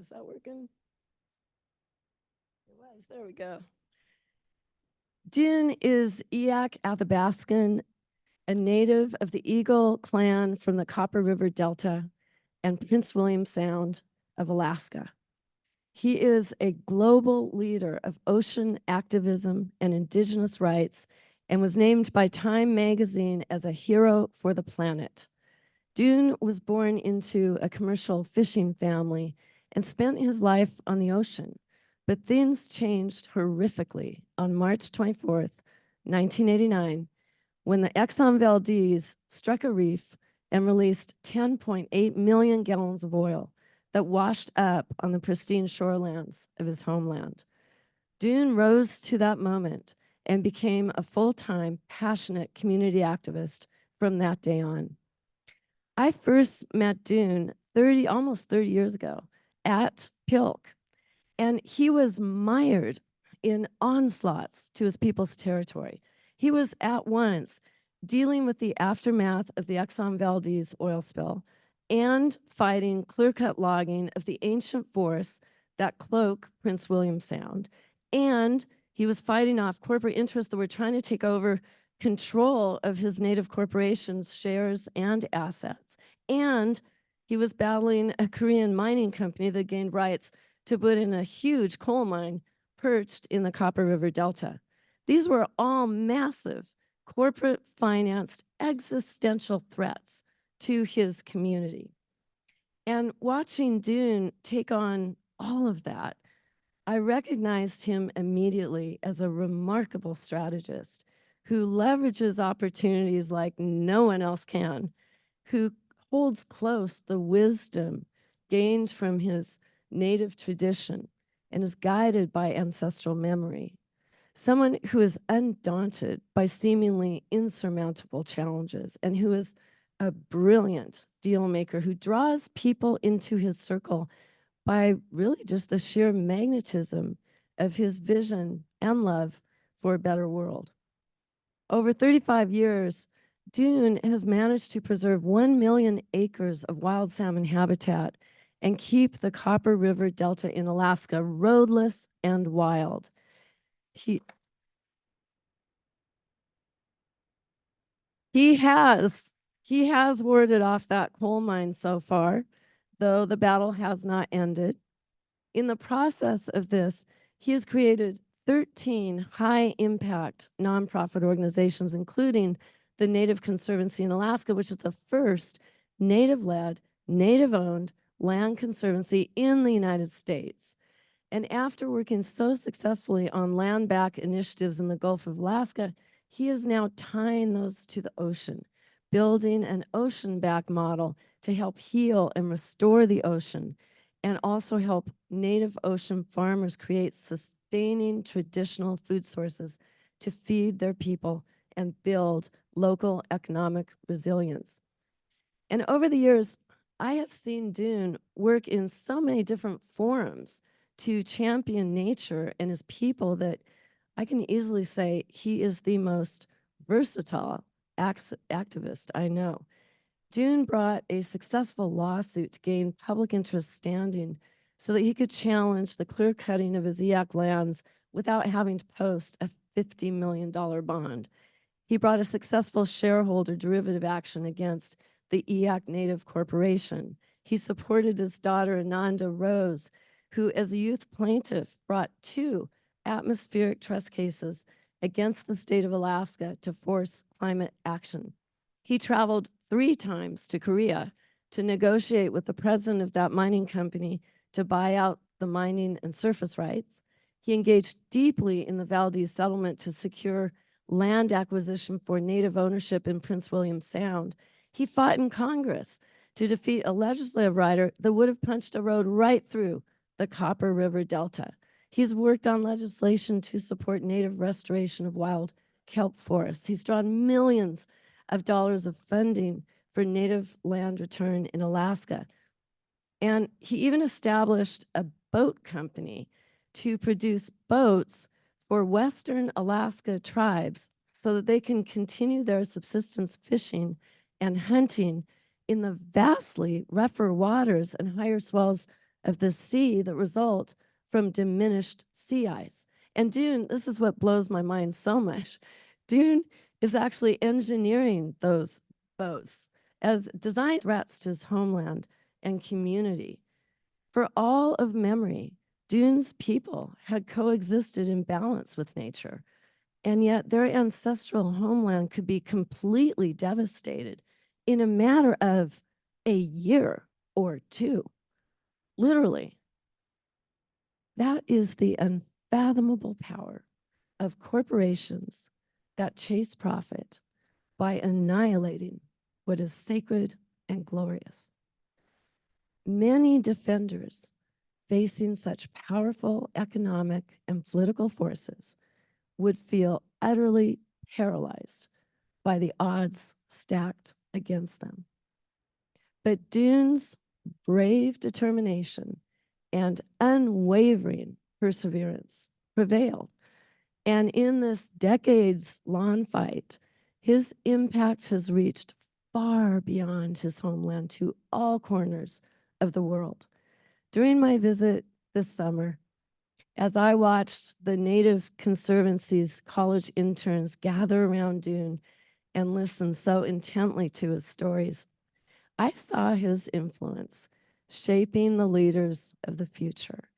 Is that working? It was. There we go. Dune is Eyak Athabaskan, a native of the Eagle clan from the Copper River Delta and Prince William Sound of Alaska. He is a global leader of ocean activism and indigenous rights and was named by Time magazine as a hero for the planet. Dune was born into a commercial fishing family and spent his life on the ocean. But things changed horrifically on March 24th, 1989, when the Exxon Valdez struck a reef and released 10.8 million gallons of oil that washed up on the pristine shorelands of his homeland. Dune rose to that moment and became a full-time, passionate community activist from that day on. I first met Dune almost 30 years ago at PIELC, and he was mired in onslaughts to his people's territory. He was at once dealing with the aftermath of the Exxon Valdez oil spill and fighting clear-cut logging of the ancient forests that cloak Prince William Sound. And he was fighting off corporate interests that were trying to take over control of his native corporations' shares and assets. And he was battling a Korean mining company that gained rights to put in a huge coal mine perched in the Copper River Delta. These were all massive, corporate-financed existential threats to his community. And watching Dune take on all of that, I recognized him immediately as a remarkable strategist who leverages opportunities like no one else can, who holds close the wisdom gained from his native tradition and is guided by ancestral memory. Someone who is undaunted by seemingly insurmountable challenges and who is a brilliant deal maker who draws people into his circle by really just the sheer magnetism of his vision and love for a better world. Over 35 years, Dune has managed to preserve 1 million acres of wild salmon habitat and keep the Copper River Delta in Alaska roadless and wild. He has warded off that coal mine so far, though the battle has not ended. In the process of this, he has created 13 high-impact nonprofit organizations, including the Native Conservancy in Alaska, which is the first Native-led, Native-owned land conservancy in the United States. And after working so successfully on land-back initiatives in the Gulf of Alaska, he is now tying those to the ocean, building an ocean-back model to help heal and restore the ocean, and also help native ocean farmers create sustaining traditional food sources to feed their people and build local economic resilience. And over the years, I have seen Dune work in so many different forums to champion nature and his people that I can easily say he is the most versatile activist I know. Dune brought a successful lawsuit to gain public interest standing so that he could challenge the clear cutting of his Eyak lands without having to post a $50 million bond. He brought a successful shareholder derivative action against the Eyak Native Corporation. He supported his daughter Ananda Rose, who as a youth plaintiff brought 2 atmospheric trust cases against the state of Alaska to force climate action. He traveled 3 times to Korea to negotiate with the president of that mining company to buy out the mining and surface rights. He engaged deeply in the Valdez settlement to secure land acquisition for native ownership in Prince William Sound. He fought in Congress to defeat a legislative rider that would have punched a road right through the Copper River Delta. He's worked on legislation to support native restoration of wild kelp forests. He's drawn millions of dollars of funding for native land return in Alaska. And he even established a boat company to produce boats for Western Alaska tribes so that they can continue their subsistence fishing and hunting in the vastly rougher waters and higher swells of the sea that result from diminished sea ice. And Dune, this is what blows my mind so much. Dune is actually engineering those boats as design threats to his homeland and community. For all of memory, Dune's people had coexisted in balance with nature, and yet their ancestral homeland could be completely devastated in a matter of a year or two. Literally. That is the unfathomable power of corporations that chase profit by annihilating what is sacred and glorious. Many defenders facing such powerful economic and political forces would feel utterly paralyzed by the odds stacked against them. But Dune's brave determination and unwavering perseverance prevailed. And in this decades-long fight, his impact has reached far beyond his homeland to all corners of the world. During my visit this summer, as I watched the Native Conservancy's college interns gather around Dune and listen so intently to his stories, I saw his influence shaping the leaders of the future,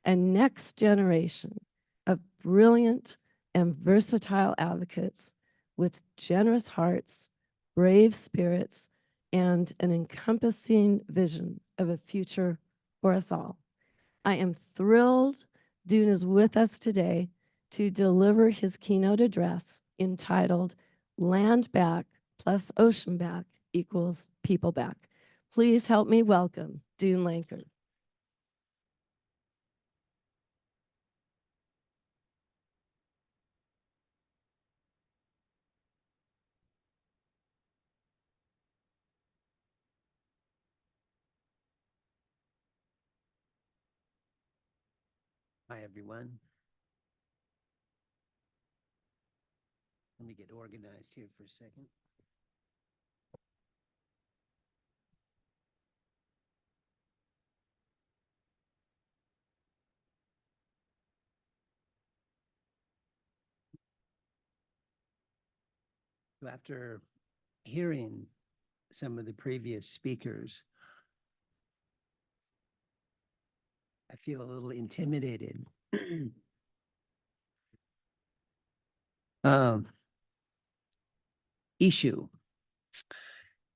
a next generation of brilliant and versatile advocates with generous hearts, brave spirits, and an encompassing vision of a future for us all. I am thrilled Dune is with us today to deliver his keynote address entitled Land Back plus Ocean Back equals People Back. Please help me welcome Dune Lankard. Hi, everyone. Let me get organized here for a second. So after hearing some of the previous speakers, I feel a little intimidated. Issue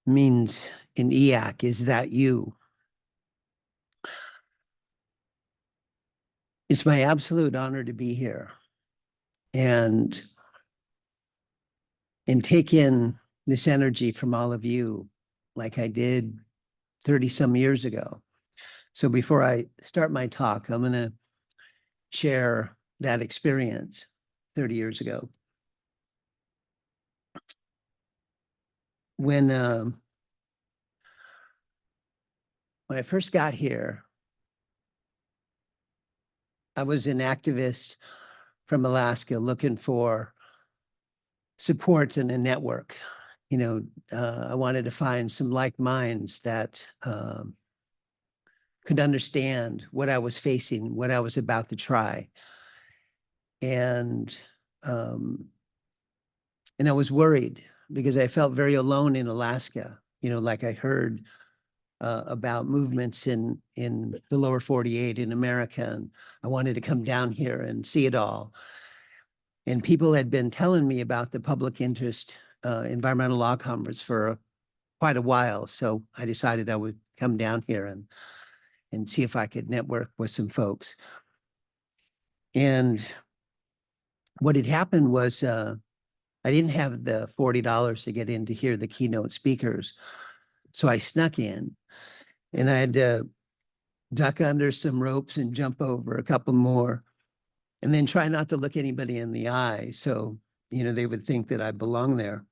means in EAC, is that you? It's my absolute honor to be here and take in this energy from all of you like I did 30 some years ago. So before I start my talk, I'm going to share that experience 30 years ago. When I first got here, I was an activist from Alaska looking for support in a network. You know, I wanted to find some like minds that could understand what I was facing, what I was about to try. And I was worried because I felt very alone in Alaska. You know, like I heard about movements in the lower 48 in America, and I wanted to come down here and see it all. And people had been telling me about the public interest environmental law conference for quite a while. So I decided I would come down here and see if I could network with some folks. And what had happened was I didn't have the $40 to get in to hear the keynote speakers. So I snuck in, and I had to duck under some ropes and jump over a couple more, and then try not to look anybody in the eye. So, you know, they would think that I belong there.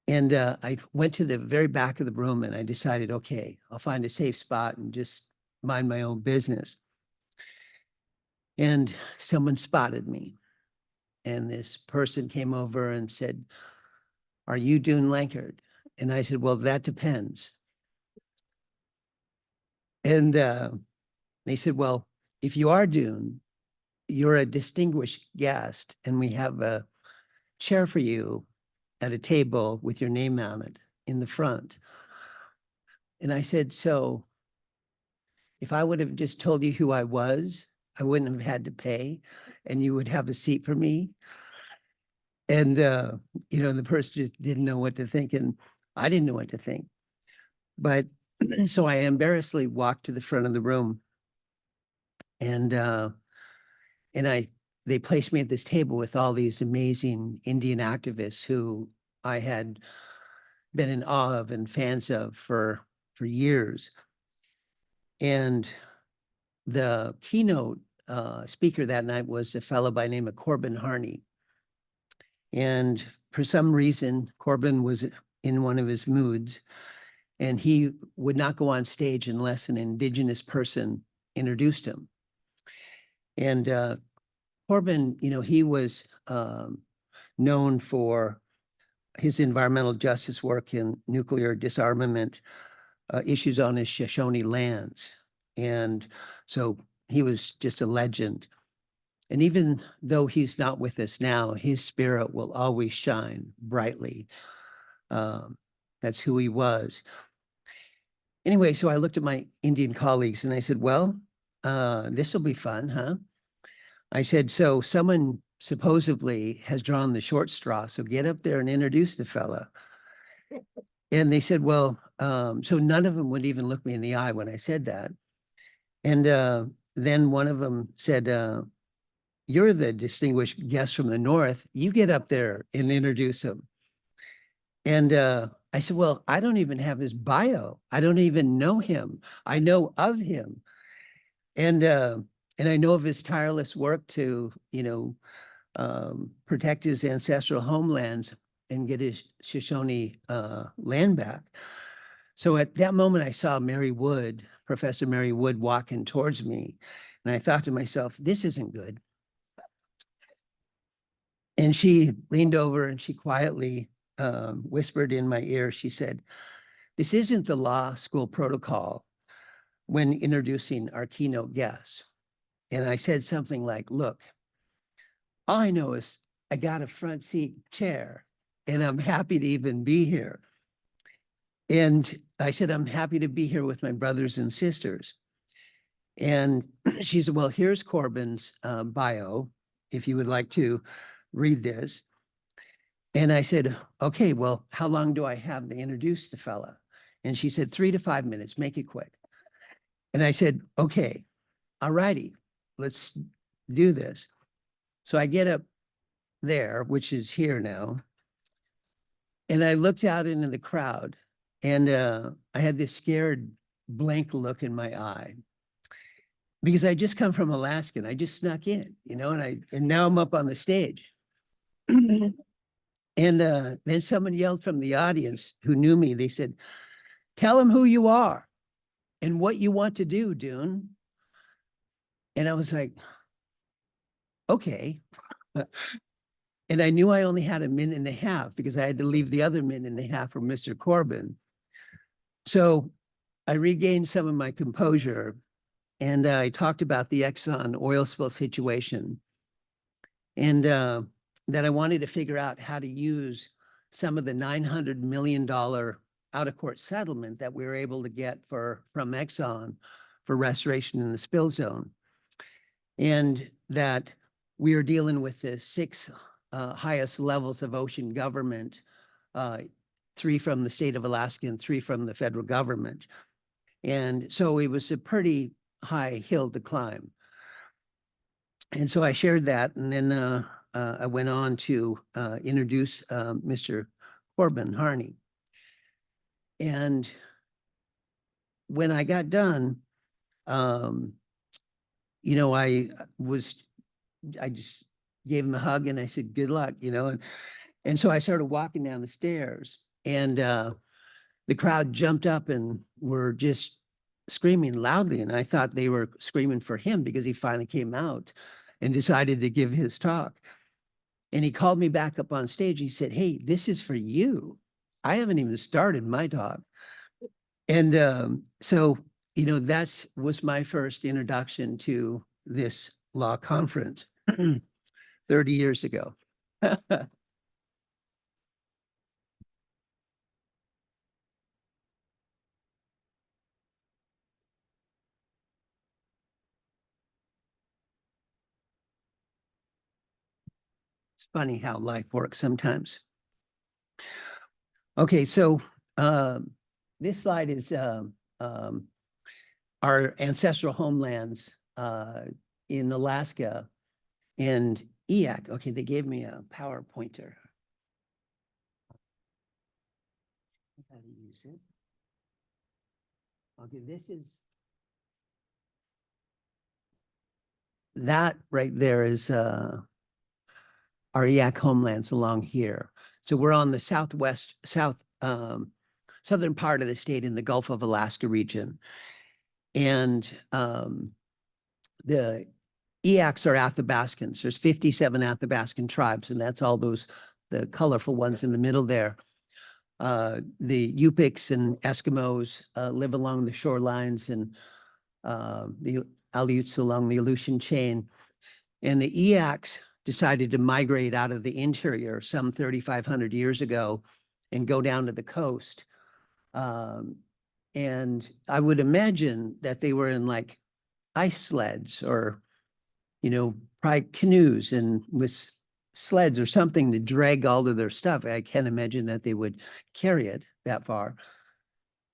And I went to the very back of the room and I decided, okay, I'll find a safe spot and just mind my own business. And someone spotted me. And this person came over and said, "Are you Dune Lankard?" And I said, "Well, that depends." And they said, well, if you are Dune, you're a distinguished guest, and we have a chair for you at a table with your name on it in the front. And I said, so if I would have just told you who I was, I wouldn't have had to pay, and you would have a seat for me. And, the person just didn't know what to think, and I didn't know what to think. But so I embarrassedly walked to the front of the room, and they placed me at this table with all these amazing Indian activists who I had been in awe of and fans of for years. And the keynote speaker that night was a fellow by the name of Corbin Harney. And for some reason, Corbin was in one of his moods, and he would not go on stage unless an Indigenous person introduced him. And Corbin, he was known for his environmental justice work in nuclear disarmament issues on his Shoshone lands. And so he was just a legend. And even though he's not with us now, his spirit will always shine brightly. That's who he was. Anyway, so I looked at my Indian colleagues and I said, well, this will be fun, huh? I said, so someone supposedly has drawn the short straw, so get up there and introduce the fella. And they said, well, so none of them would even look me in the eye when I said that. And then one of them said, you're the distinguished guest from the North. You get up there and introduce him. And I said, well, I don't even have his bio. I don't even know him. I know of him. And I know of his tireless work to, protect his ancestral homelands and get his Shoshone land back. So at that moment, I saw Mary Wood, Professor Mary Wood, walking towards me. And I thought to myself, this isn't good. And she leaned over and she quietly whispered in my ear, she said, this isn't the law school protocol when introducing our keynote guests. And I said something like, look, all I know is I got a front seat chair and I'm happy to even be here. And I said, I'm happy to be here with my brothers and sisters. And she said, well, here's Corbin's bio, if you would like to read this. And I said, okay, well, how long do I have to introduce the fella? And she said, 3 to 5 minutes, make it quick. And I said, okay, all righty, let's do this. So I get up there, which is here now, and I looked out into the crowd, and I had this scared blank look in my eye because I just come from Alaska and I just snuck in, and now I'm up on the stage. And then someone yelled from the audience who knew me. They said, tell him who you are and what you want to do, Dune. And I was like, okay. And I knew I only had a minute and a half because I had to leave the other minute and a half for Mr. Corbin. So I regained some of my composure and I talked about the Exxon oil spill situation and that I wanted to figure out how to use some of the $900 million out-of-court settlement that we were able to get from Exxon for restoration in the spill zone. And that we are dealing with the 6 highest levels of ocean government, 3 from the state of Alaska and 3 from the federal government. And so it was a pretty high hill to climb. And so I shared that, and then I went on to introduce Mr. Corbin Harney. And when I got done, I just gave him a hug and I said, good luck, and so I started walking down the stairs, and the crowd jumped up and were just screaming loudly. And I thought they were screaming for him because he finally came out and decided to give his talk. And he called me back up on stage. He said, hey, this is for you. I haven't even started my talk. And so you know, that was my first introduction to this law conference 30 years ago. It's funny how life works sometimes. Okay, so this slide is our ancestral homelands in Alaska and EAC. Okay, they gave me a power pointer. How to use it. Okay, this is that right there is our EAC homelands along here. So we're on the southern part of the state in the Gulf of Alaska region. And the EACs are Athabascans. There's 57 Athabascan tribes, and that's all those, the colorful ones in the middle there. The Yupiks and Eskimos live along the shorelines, and the Aleuts along the Aleutian chain. And the EACs decided to migrate out of the interior some 3,500 years ago and go down to the coast. And I would imagine that they were in like ice sleds or, you know, probably canoes and with sleds or something to drag all of their stuff. I can't imagine that they would carry it that far.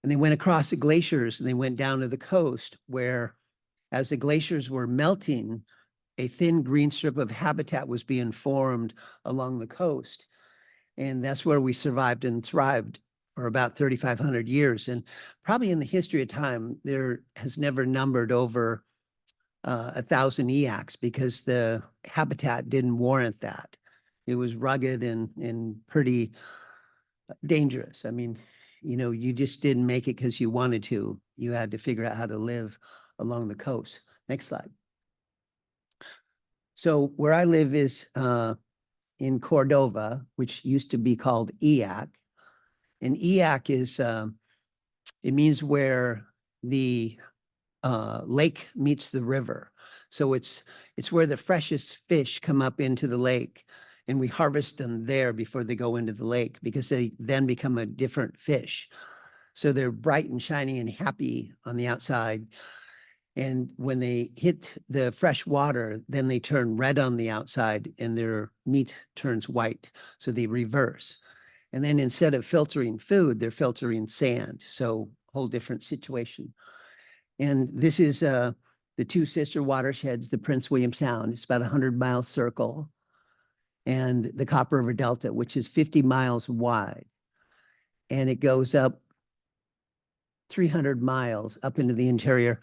And they went across the glaciers and they went down to the coast where, as the glaciers were melting, a thin green strip of habitat was being formed along the coast. And that's where we survived and thrived for about 3,500 years. And probably in the history of time, there has never numbered over 1,000 EACs because the habitat didn't warrant that. It was rugged and pretty dangerous. I mean, you know, you just didn't make it because you wanted to. You had to figure out how to live along the coast. Next slide. So where I live is in Cordova, which used to be called EAC. And EAC is, it means where the lake meets the river. So it's where the freshest fish come up into the lake, and we harvest them there before they go into the lake because they then become a different fish. So they're bright and shiny and happy on the outside. And when they hit the fresh water, then they turn red on the outside and their meat turns white. So they reverse. And then instead of filtering food, they're filtering sand. So whole different situation. And this is the two sister watersheds, the Prince William Sound. It's about a 100-mile circle. And the Copper River Delta, which is 50 miles wide. And it goes up 300 miles up into the interior,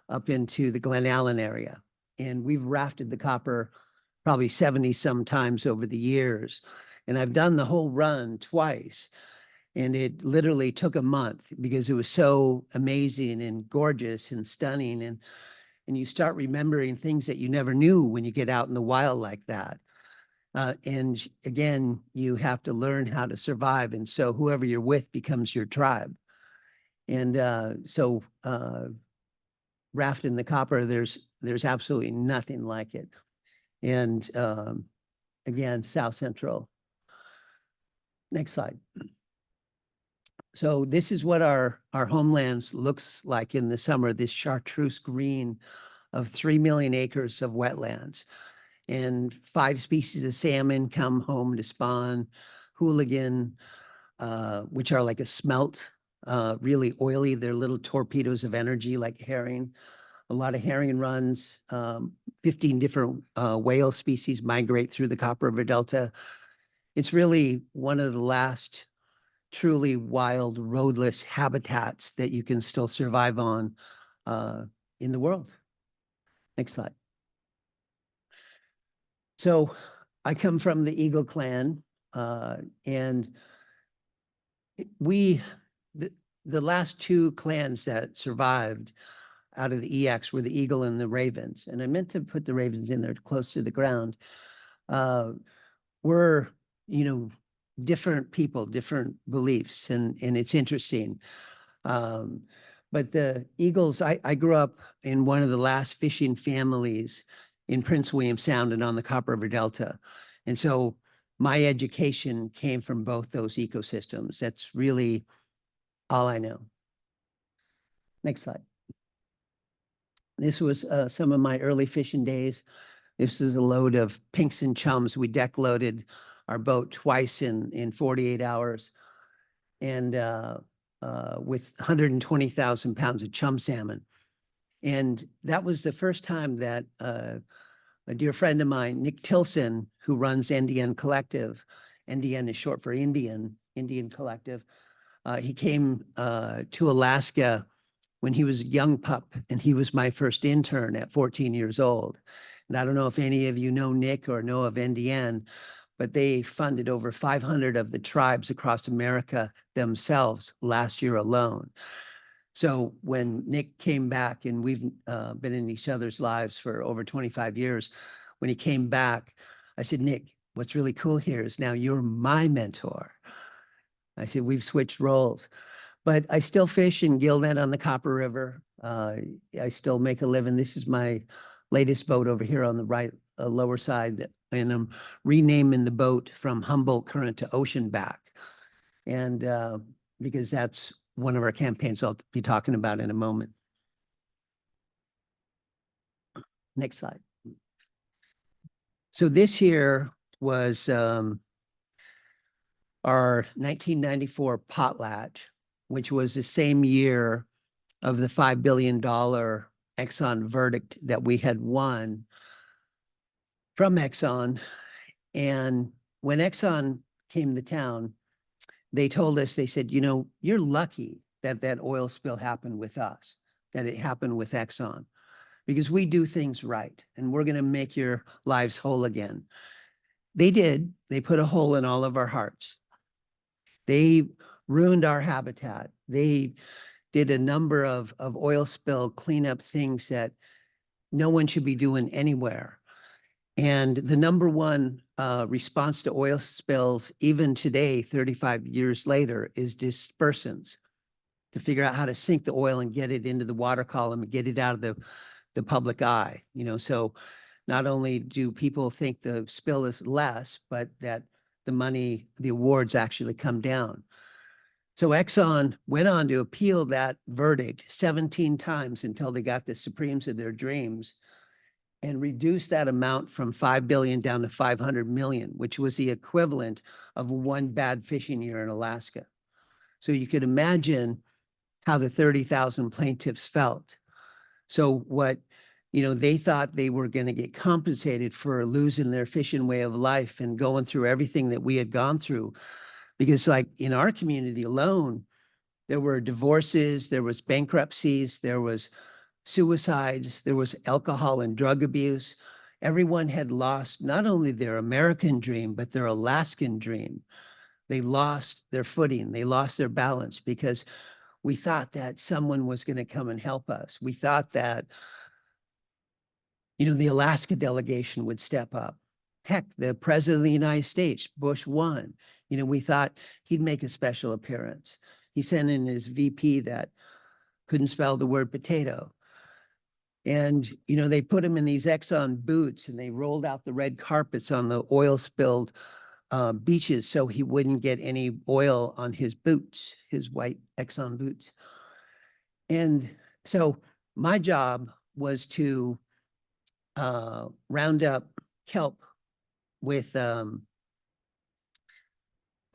up into the Glen Allen area. And we've rafted the copper probably 70 some times over the years. And I've done the whole run twice. And it literally took a month because it was so amazing and gorgeous and stunning. And you start remembering things that you never knew when you get out in the wild like that. And again, you have to learn how to survive. And so whoever you're with becomes your tribe. And so rafting the copper, there's absolutely nothing like it. And again, South Central. Next slide. So this is what our homelands looks like in the summer, this chartreuse green of 3 million acres of wetlands. And 5 species of salmon come home to spawn, hooligan, which are like a smelt, really oily. They're little torpedoes of energy like herring. A lot of herring runs. 15 different whale species migrate through the Copper River Delta. It's really one of the last truly wild, roadless habitats that you can still survive on in the world. Next slide. So I come from the Eagle clan, and the last 2 clans that survived out of the EACs were the Eagle and the Ravens. And I meant to put the Ravens in there close to the ground. We're, you know, different people, different beliefs, and it's interesting. But the eagles, I grew up in one of the last fishing families in Prince William Sound and on the Copper River Delta. And so my education came from both those ecosystems. That's really all I know. Next slide. This was some of my early fishing days. This is a load of pinks and chums. We deck loaded our boat twice in 48 hours. And with 120,000 pounds of chum salmon. And that was the first time that a dear friend of mine, Nick Tilson, who runs NDN Collective, NDN is short for Indian Collective, he came to Alaska when he was a young pup, and he was my first intern at 14 years old. And I don't know if any of you know Nick or know of NDN, but they funded over 500 of the tribes across America themselves last year alone. So when Nick came back, and we've been in each other's lives for over 25 years, when he came back, I said, Nick, what's really cool here is now you're my mentor. I said, we've switched roles. But I still fish in gillnet on the Copper River. I still make a living. This is my latest boat over here on the right lower side, and I'm renaming the boat from Humboldt Current to Ocean Back. And because that's one of our campaigns I'll be talking about in a moment. Next slide. So this here was our 1994 potlatch, which was the same year of the $5 billion Exxon verdict that we had won from Exxon. And when Exxon came to town, they told us, they said, you know, you're lucky that that oil spill happened with us, that it happened with Exxon, because we do things right and we're going to make your lives whole again. They did. They put a hole in all of our hearts. They ruined our habitat. They did a number of oil spill cleanup things that no one should be doing anywhere. And the number one response to oil spills, even today, 35 years later, is dispersants, to figure out how to sink the oil and get it into the water column and get it out of the public eye. You know, so not only do people think the spill is less, but that the money, the awards actually come down. So Exxon went on to appeal that verdict 17 times until they got the Supremes of their dreams, and reduced that amount from 5 billion down to 500 million, which was the equivalent of one bad fishing year in Alaska. So you could imagine how the 30,000 plaintiffs felt. So what, you know, they thought they were going to get compensated for losing their fishing way of life and going through everything that we had gone through. Because like in our community alone, there were divorces, there was bankruptcies, there was suicides, there was alcohol and drug abuse. Everyone had lost not only their American dream, but their Alaskan dream. They lost their footing, they lost their balance, because we thought that someone was going to come and help us. We thought that, you know, the Alaska delegation would step up. Heck, the president of the United States, Bush 1, you know, we thought he'd make a special appearance. He sent in his VP that couldn't spell the word potato. And, you know, they put him in these Exxon boots and they rolled out the red carpets on the oil spilled beaches so he wouldn't get any oil on his boots, his white Exxon boots. And so my job was to round up kelp with, I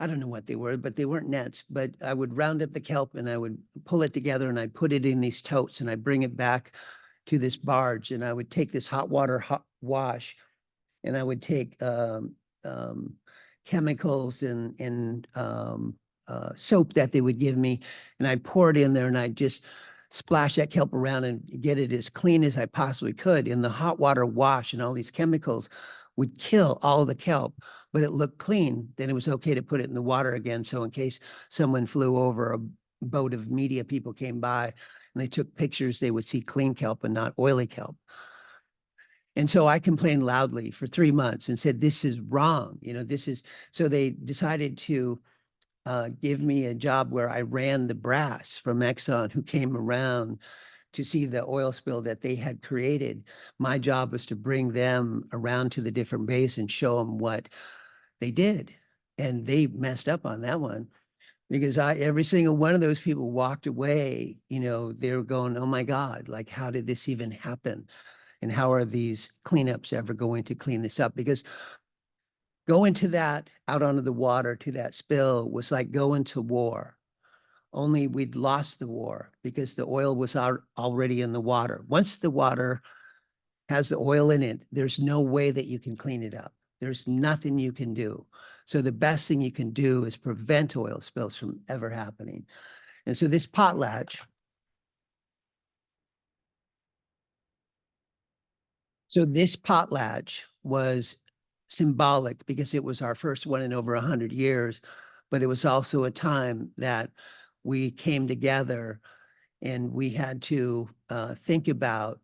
don't know what they were, but they weren't nets, but I would round up the kelp and I would pull it together and I'd put it in these totes and I'd bring it back to this barge, and I would take this hot water wash, and I would take chemicals and soap that they would give me, and I'd pour it in there and I'd just splash that kelp around and get it as clean as I possibly could. And the hot water wash and all these chemicals would kill all the kelp, but it looked clean. Then it was okay to put it in the water again. So in case someone flew over, a boat of media people came by and they took pictures, they would see clean kelp and not oily kelp. And so I complained loudly for 3 months and said, this is wrong. You know, this is, so they decided to give me a job where I ran the brass from Exxon who came around to see the oil spill that they had created. My job was to bring them around to the different bays and show them what they did. And they messed up on that one because every single one of those people walked away, they were going, oh my God, like, how did this even happen? And how are these cleanups ever going to clean this up? Because going to that, out onto the water to that spill was like going to war. Only we'd lost the war because the oil was already in the water. Once the water has the oil in it, there's no way that you can clean it up. There's nothing you can do. So the best thing you can do is prevent oil spills from ever happening. And so this potlatch, was symbolic because it was our first one in over 100 years, but it was also a time that we came together and we had to think about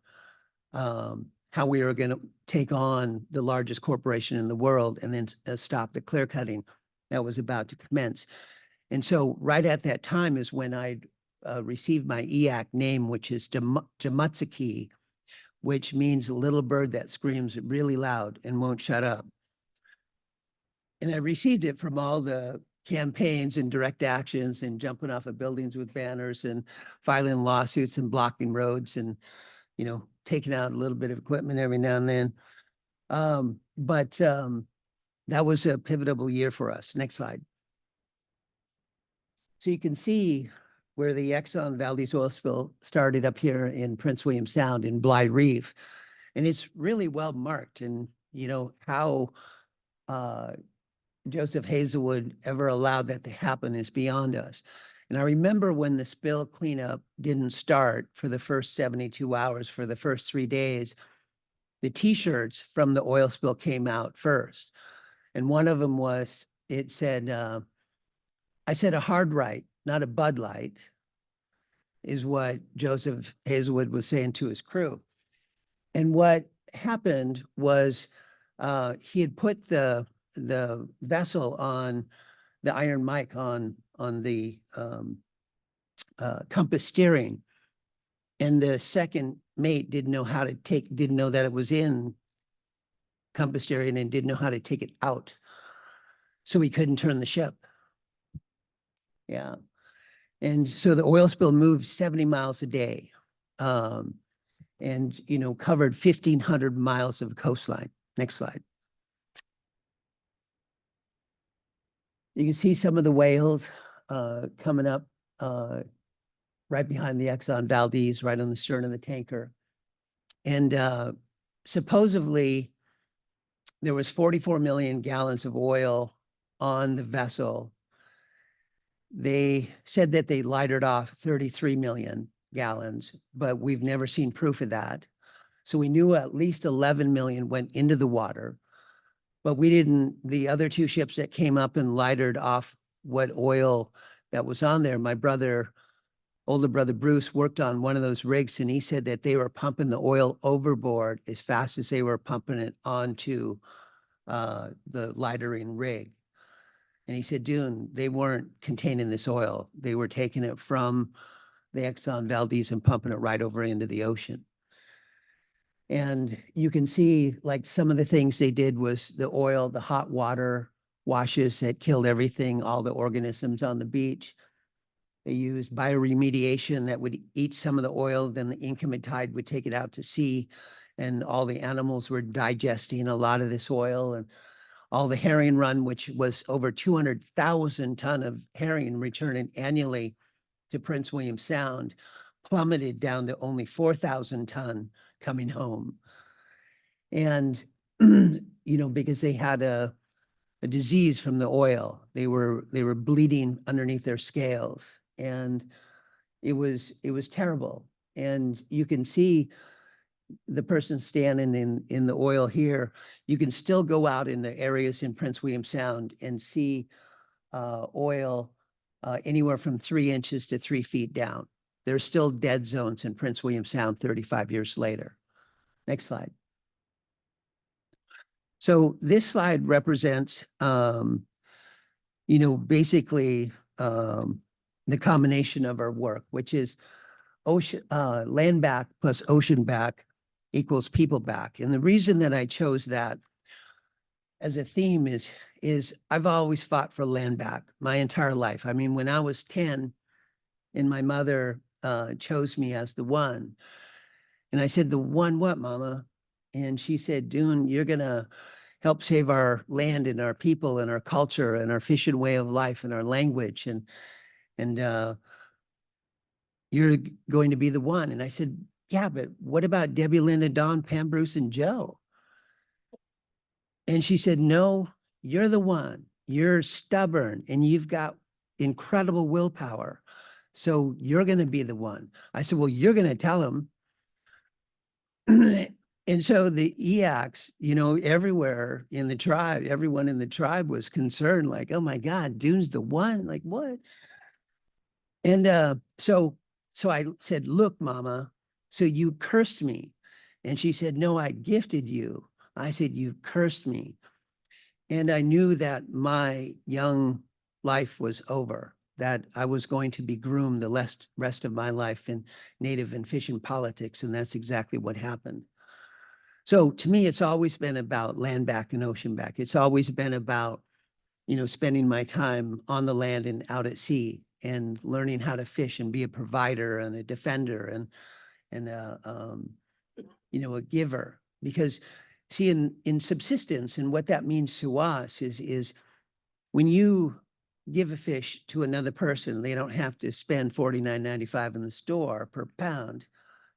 how we were going to take on the largest corporation in the world and then stop the clear cutting that was about to commence. And so right at that time is when I received my EAC name, which is Jamutsuki, which means a little bird that screams really loud and won't shut up. And I received it from all the campaigns and direct actions and jumping off of buildings with banners and filing lawsuits and blocking roads and, taking out a little bit of equipment every now and then. But that was a pivotal year for us. Next slide. So you can see where the Exxon Valdez oil spill started up here in Prince William Sound in Blythe Reef. And it's really well marked. And, how Joseph Hazelwood ever allowed that to happen is beyond us. And I remember when the spill cleanup didn't start for the first 72 hours, for the first 3 days, the T-shirts from the oil spill came out first. And one of them was, it said, I said a hard right, not a Bud Light, is what Joseph Hazelwood was saying to his crew. And what happened was he had put the vessel on the iron mic on the compass steering, and the second mate didn't know that it was in compass steering and didn't know how to take it out, so he couldn't turn the ship. Yeah, and so the oil spill moved 70 miles a day, and covered 1,500 miles of coastline. Next slide. You can see some of the whales coming up right behind the Exxon Valdez, right on the stern of the tanker. And supposedly there was 44 million gallons of oil on the vessel. They said that they lightered off 33 million gallons, but we've never seen proof of that. So we knew at least 11 million went into the water. But the other two ships that came up and lightered off what oil that was on there, my older brother Bruce worked on one of those rigs, and he said that they were pumping the oil overboard as fast as they were pumping it onto the lightering rig. And he said, Dune, they weren't containing this oil. They were taking it from the Exxon Valdez and pumping it right over into the ocean. And you can see, like, some of the things they did was the oil, the hot water washes that killed everything, all the organisms on the beach. They used bioremediation that would eat some of the oil, then the incoming tide would take it out to sea, and all the animals were digesting a lot of this oil. And all the herring run, which was over 200,000 ton of herring returning annually to Prince William Sound, plummeted down to only 4,000 ton coming home. And, because they had a disease from the oil, they were bleeding underneath their scales, and it was terrible. And you can see the person standing in the oil here. You can still go out in the areas in Prince William Sound and see oil anywhere from 3 inches to 3 feet down. There's still dead zones in Prince William Sound 35 years later. Next slide. So this slide represents basically the combination of our work, which is ocean, land back plus ocean back equals people back. And the reason that I chose that as a theme is I've always fought for land back my entire life. I mean, when I was 10 and my mother chose me as the one, and I said, the one what, Mama? And she said, Dune, you're going to help save our land and our people and our culture and our fishing way of life and our language. And you're going to be the one. And I said, yeah, but what about Debbie, Linda, Dawn, Pam, Bruce, and Joe? And she said, no, you're the one. You're stubborn and you've got incredible willpower. So you're going to be the one. I said, well, you're going to tell them. And so the EACs, everywhere in the tribe, everyone in the tribe was concerned, like, oh my God, Dune's the one, like what? And so I said, look, Mama, so you cursed me. And she said, no, I gifted you. I said, you cursed me. And I knew that my young life was over, that I was going to be groomed the rest of my life in native and fishing politics. And that's exactly what happened. So to me, it's always been about land back and ocean back. It's always been about, spending my time on the land and out at sea and learning how to fish and be a provider and a defender and a giver. Because see, in subsistence, and what that means to us is when you give a fish to another person, they don't have to spend $49.95 in the store per pound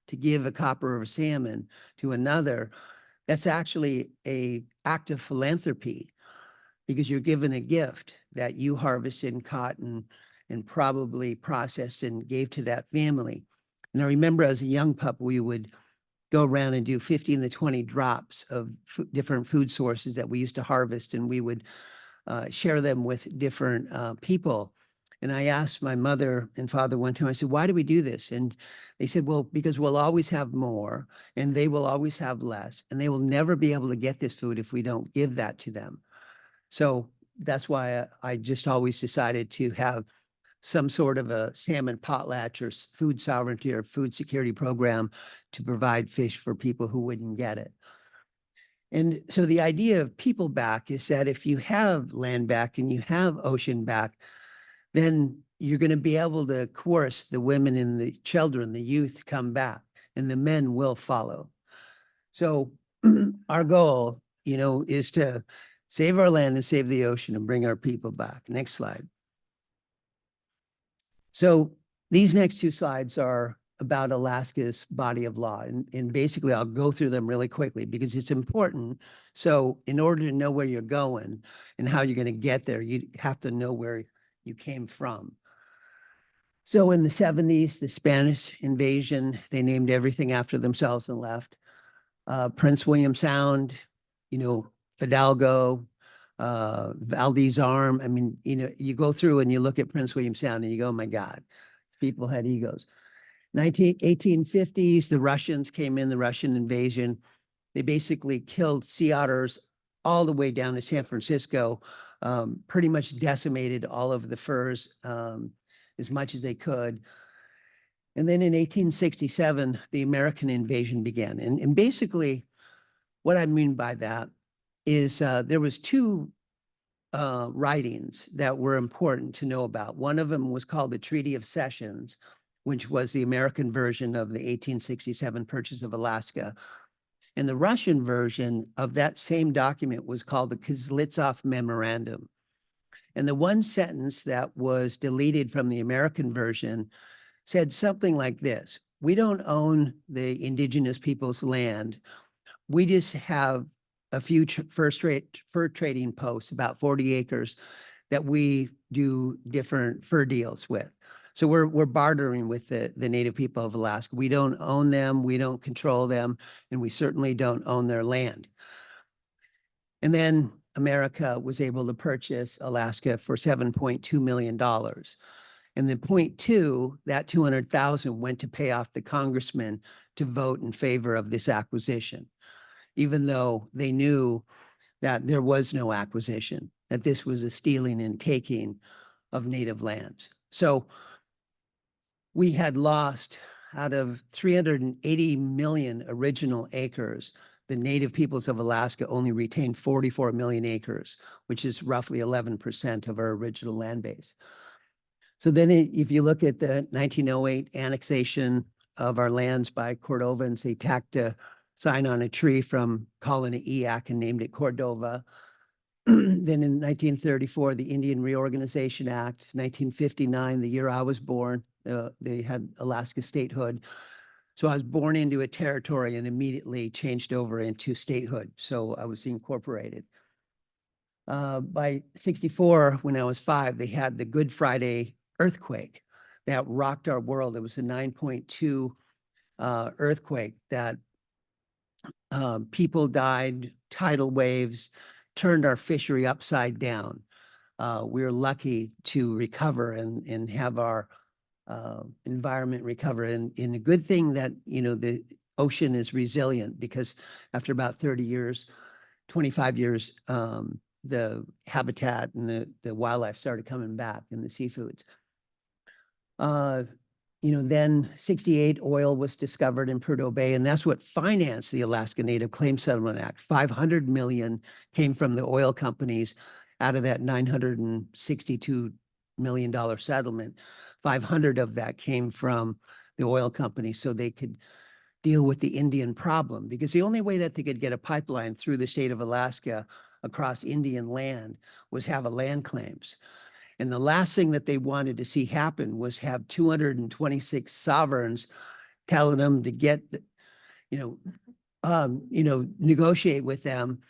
to give a copper of salmon to another. That's actually an act of philanthropy, because you're given a gift that you harvested and caught and probably processed and gave to that family. And I remember as a young pup, we would go around and do 15 to 20 drops of different food sources that we used to harvest, and we would share them with different people. And I asked my mother and father one time, I said, why do we do this? And they said, well, because we'll always have more and they will always have less, and they will never be able to get this food if we don't give that to them. So that's why I just always decided to have some sort of a salmon potlatch or food sovereignty or food security program to provide fish for people who wouldn't get it. And so the idea of people back is that if you have land back and you have ocean back, then you're going to be able to coerce the women and the children, the youth to come back, and the men will follow. So our goal, is to save our land and save the ocean and bring our people back. Next slide. So these next two slides are about Alaska's body of law. And basically, I'll go through them really quickly because it's important. So in order to know where you're going and how you're going to get there, you have to know where you came from. So in the 70s, the Spanish invasion, they named everything after themselves and left. Prince William Sound, Fidalgo, Valdez Arm. I mean, you go through and you look at Prince William Sound and you go, oh my God, people had egos. 1850s, the Russians came in, the Russian invasion. They basically killed sea otters all the way down to San Francisco, pretty much decimated all of the furs as much as they could. And then in 1867, the American invasion began. And basically, what I mean by that is there was two writings that were important to know about. One of them was called the Treaty of Cessions, which was the American version of the 1867 purchase of Alaska. And the Russian version of that same document was called the Kuznetsov Memorandum. And the one sentence that was deleted from the American version said something like this: we don't own the indigenous people's land. We just have a few fur trading posts, about 40 acres, that we do different fur deals with. So we're bartering with the native people of Alaska. We don't own them, we don't control them, and we certainly don't own their land. And then America was able to purchase Alaska for $7.2 million. And the 0.2, that 200,000 went to pay off the congressman to vote in favor of this acquisition, even though they knew that there was no acquisition. that this was a stealing and taking of native lands. So we had lost, out of 380 million original acres, the native peoples of Alaska only retained 44 million acres, which is roughly 11% of our original land base. So then if you look at the 1908 annexation of our lands by Cordovans, they tacked a sign on a tree from Colony Eyak and named it Cordova. Then in 1934, the Indian Reorganization Act. 1959, the year I was born, they had Alaska statehood. So I was born into a territory and immediately changed over into statehood. So I was incorporated. By 64, when I was 5, they had the Good Friday earthquake that rocked our world. It was a 9.2 earthquake that people died, tidal waves, turned our fishery upside down. We were lucky to recover and have our environment recover. And a good thing that, the ocean is resilient, because after about 30 years, 25 years, the habitat and the wildlife started coming back and the seafoods. Then 68 oil was discovered in Prudhoe Bay, and that's what financed the Alaska Native Claims Settlement Act. 500 million came from the oil companies out of that $962 million settlement. 500 of that came from the oil companies so they could deal with the Indian problem, because the only way that they could get a pipeline through the state of Alaska across Indian land was have a land claims. And the last thing that they wanted to see happen was have 226 sovereigns telling them to get, negotiate with them.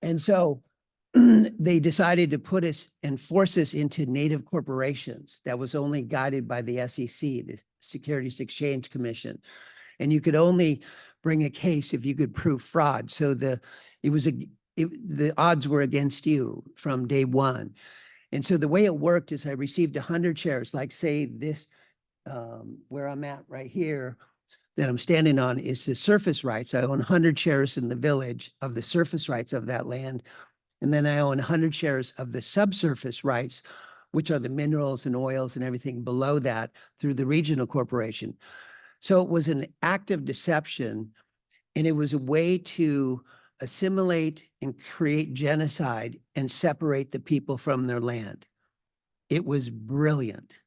And so they decided to put us and force us into native corporations that was only guided by the SEC, the Securities Exchange Commission. And you could only bring a case if you could prove fraud. So the odds were against you from day one. And so the way it worked is I received 100 shares, like say this, where I'm at right here, that I'm standing on is the surface rights. I own 100 shares in the village of the surface rights of that land. And then I own 100 shares of the subsurface rights, which are the minerals and oils and everything below that through the regional corporation. So it was an act of deception, and it was a way to assimilate and create genocide and separate the people from their land. It was brilliant.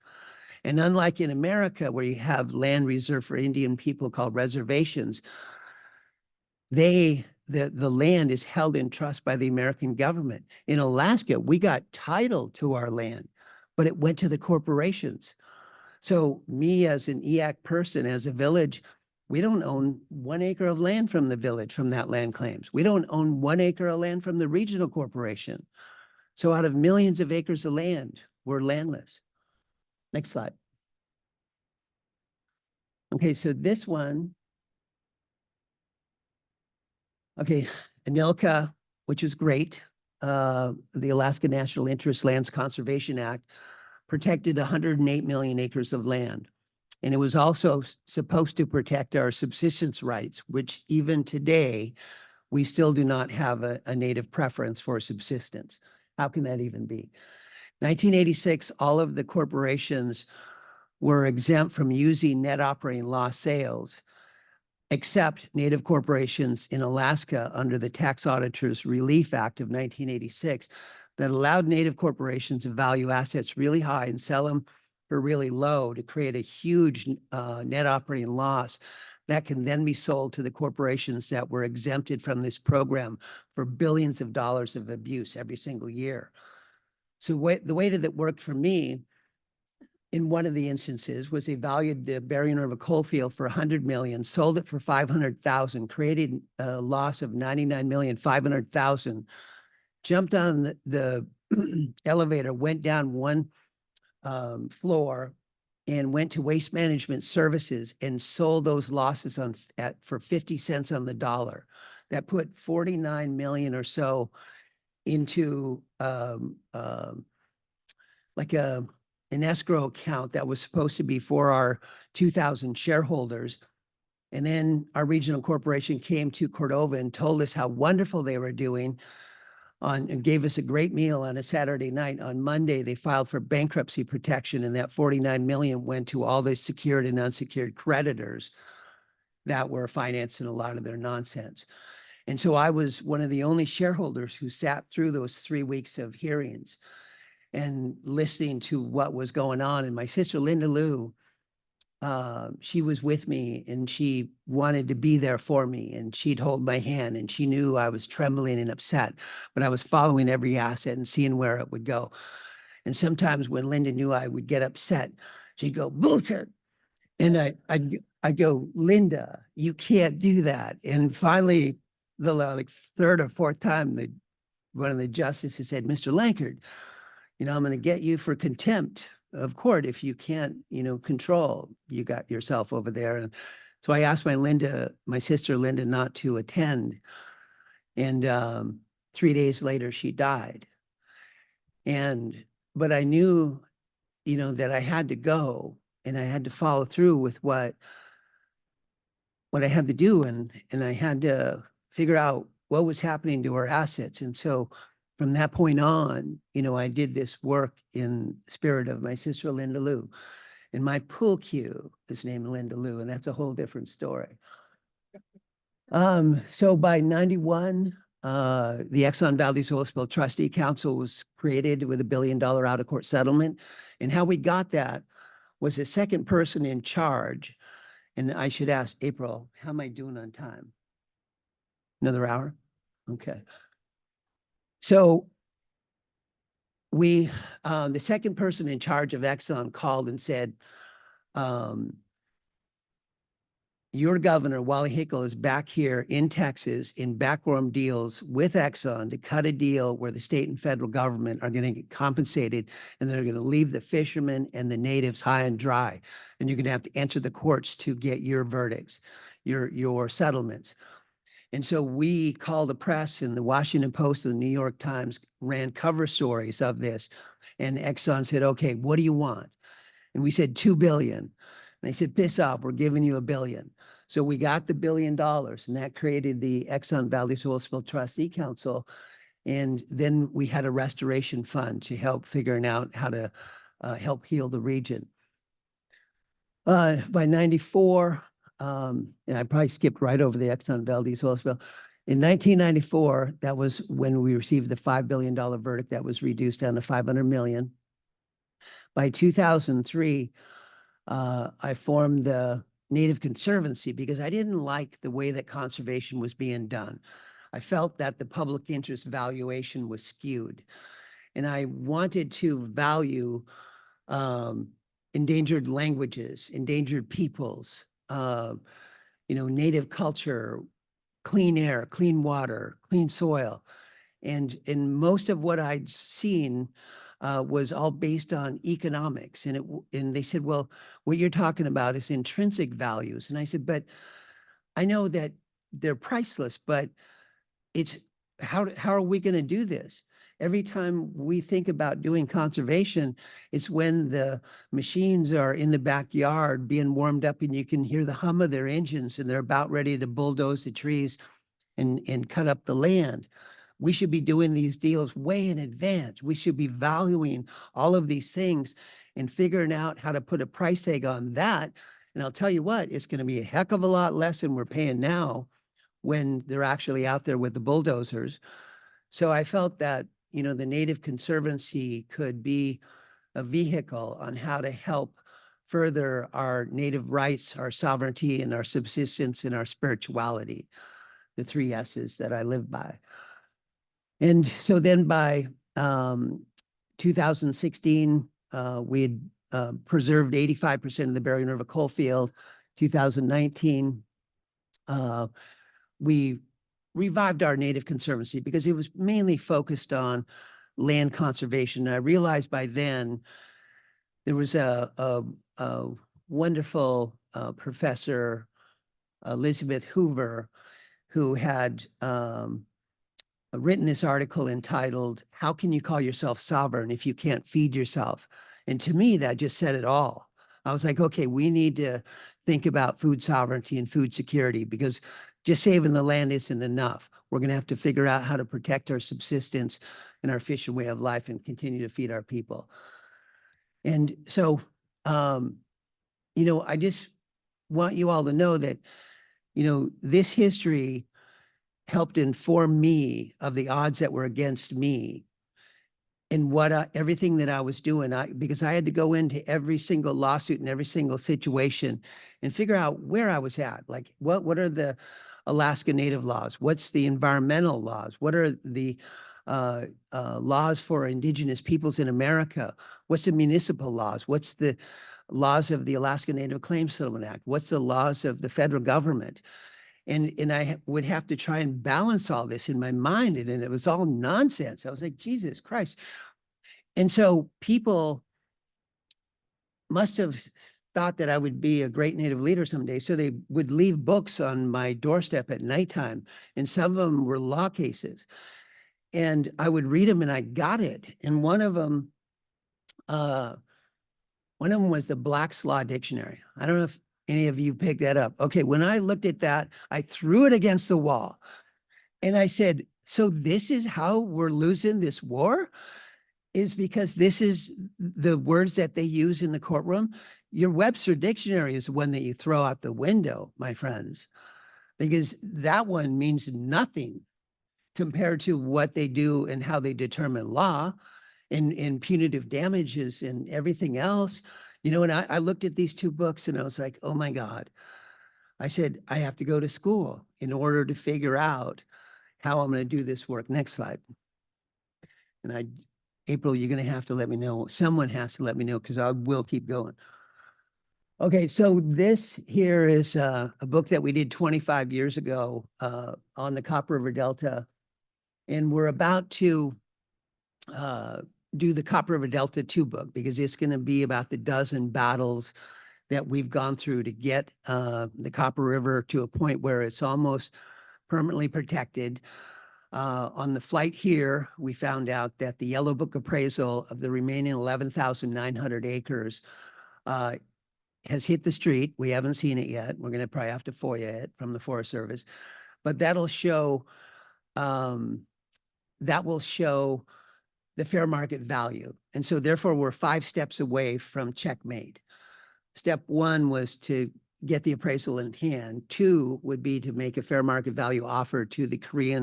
And unlike in America, where you have land reserved for Indian people called reservations, the land is held in trust by the American government. In Alaska, we got title to our land, but it went to the corporations. So me as an Eyak person, as a village, we don't own 1 acre of land from the village from that land claims. We don't own 1 acre of land from the regional corporation. So out of millions of acres of land, we're landless. Next slide. Okay, so this one, okay, ANILCA, which is great. The Alaska National Interest Lands Conservation Act protected 108 million acres of land. And it was also supposed to protect our subsistence rights, which even today, we still do not have a native preference for subsistence. How can that even be? 1986, all of the corporations were exempt from using net operating loss sales, except native corporations in Alaska under the Tax Auditors Relief Act of 1986 that allowed native corporations to value assets really high and sell them for really low to create a huge net operating loss that can then be sold to the corporations that were exempted from this program for billions of dollars of abuse every single year. So the way that it worked for me in one of the instances was they valued the Berrien River coal field for $100 million, sold it for $500,000, created a loss of $99,500,000, jumped on the elevator, went down one floor and went to Waste Management Services and sold those losses for 50 cents on the dollar. That put 49 million or so into like an escrow account that was supposed to be for our 2,000 shareholders. And then our regional corporation came to Cordova and told us how wonderful they were doing. and gave us a great meal on a Saturday night. On Monday, they filed for bankruptcy protection, and that 49 million went to all the secured and unsecured creditors that were financing a lot of their nonsense. And so I was one of the only shareholders who sat through those 3 weeks of hearings and listening to what was going on. And my sister, Linda Lou, she was with me, and she wanted to be there for me, and she'd hold my hand, and she knew I was trembling and upset, but I was following every asset and seeing where it would go. And sometimes when Linda knew I would get upset, she'd go, bullshit. And I'd go, Linda, you can't do that. And finally, the like third or fourth time, one of the justices said, Mr. Lankard, I'm going to get you for contempt of court if you can't, control. You got yourself over there. And so I asked my sister Linda, not to attend. And 3 days later, she died. But I knew, that I had to go, and I had to follow through with what I had to do, and I had to figure out what was happening to our assets. And so from that point on, I did this work in spirit of my sister, Linda Lou. And my pool cue is named Linda Lou, and that's a whole different story. So by 91, the Exxon Valdez Oil Spill Trustee Council was created with $1 billion out-of-court settlement. And how we got that was the second person in charge. And I should ask April, how am I doing on time? Another hour? Okay. So the second person in charge of Exxon called and said, your governor, Wally Hickel, is back here in Texas in backroom deals with Exxon to cut a deal where the state and federal government are going to get compensated, and they're going to leave the fishermen and the natives high and dry. And you're going to have to enter the courts to get your verdicts, your settlements. And so we called the press, and the Washington Post and the New York Times ran cover stories of this. And Exxon said, okay, what do you want? And we said, $2 billion. And they said, piss off, we're giving you $1 billion. So we got the $1 billion, and that created the Exxon Valdez Oil Spill Trustee Council. And then we had a restoration fund to help figuring out how to help heal the region. By 94, and I probably skipped right over the Exxon Valdez oil spill. In 1994, that was when we received the $5 billion verdict that was reduced down to $500 million. By 2003, I formed the Native Conservancy because I didn't like the way that conservation was being done. I felt that the public interest valuation was skewed, and I wanted to value endangered languages, endangered peoples, native culture, clean air, clean water, clean soil. And most of what I'd seen was all based on economics. And they said, well, what you're talking about is intrinsic values. And I said, but I know that they're priceless, but it's how are we going to do this? Every time we think about doing conservation, it's when the machines are in the backyard being warmed up and you can hear the hum of their engines and they're about ready to bulldoze the trees and cut up the land. We should be doing these deals way in advance. We should be valuing all of these things and figuring out how to put a price tag on that. And I'll tell you what, it's going to be a heck of a lot less than we're paying now when they're actually out there with the bulldozers. So I felt that, the Native Conservancy could be a vehicle on how to help further our Native rights, our sovereignty, and our subsistence and our spirituality, the 3 S's that I live by. And so then by 2016, we had preserved 85% of the Bering River coal field. 2019, we revived our Native Conservancy because it was mainly focused on land conservation. And I realized by then there was a wonderful professor, Elizabeth Hoover, who had written this article entitled, "How Can You Call Yourself Sovereign If You Can't Feed Yourself?" And to me, that just said it all. I was like, okay, we need to think about food sovereignty and food security because just saving the land isn't enough. We're going to have to figure out how to protect our subsistence and our fish and way of life and continue to feed our people. And so, I just want you all to know that, this history helped inform me of the odds that were against me and what everything that I was doing. Because I had to go into every single lawsuit and every single situation and figure out where I was at. Like, what are the Alaska Native laws? What's the environmental laws? What are the laws for indigenous peoples in America? What's the municipal laws? What's the laws of the Alaska Native Claims Settlement Act? What's the laws of the federal government? And I would have to try and balance all this in my mind, and it was all nonsense. I was like, Jesus Christ. And so people must have thought that I would be a great Native leader someday. So they would leave books on my doorstep at nighttime, and some of them were law cases. And I would read them and I got it. And one of them was the Black's Law Dictionary. I don't know if any of you picked that up. Okay, when I looked at that, I threw it against the wall. And I said, so this is how we're losing this war? Is because this is the words that they use in the courtroom? Your Webster Dictionary is the one that you throw out the window, my friends, because that one means nothing compared to what they do and how they determine law and punitive damages and everything else. And I looked at these two books and I was like, oh my God. I said, I have to go to school in order to figure out how I'm going to do this work. Next slide. And April, you're going to have to let me know. Someone has to let me know because I will keep going. Okay, so this here is a book that we did 25 years ago on the Copper River Delta. And we're about to do the Copper River Delta 2 book because it's going to be about the dozen battles that we've gone through to get the Copper River to a point where it's almost permanently protected. On the flight here, we found out that the Yellow Book appraisal of the remaining 11,900 acres has hit the street. We haven't seen it yet. We're going to probably have to FOIA it from the Forest Service, but that'll show the fair market value. And so therefore we're 5 steps away from checkmate. Step 1 was to get the appraisal in hand. 2 would be to make a fair market value offer to the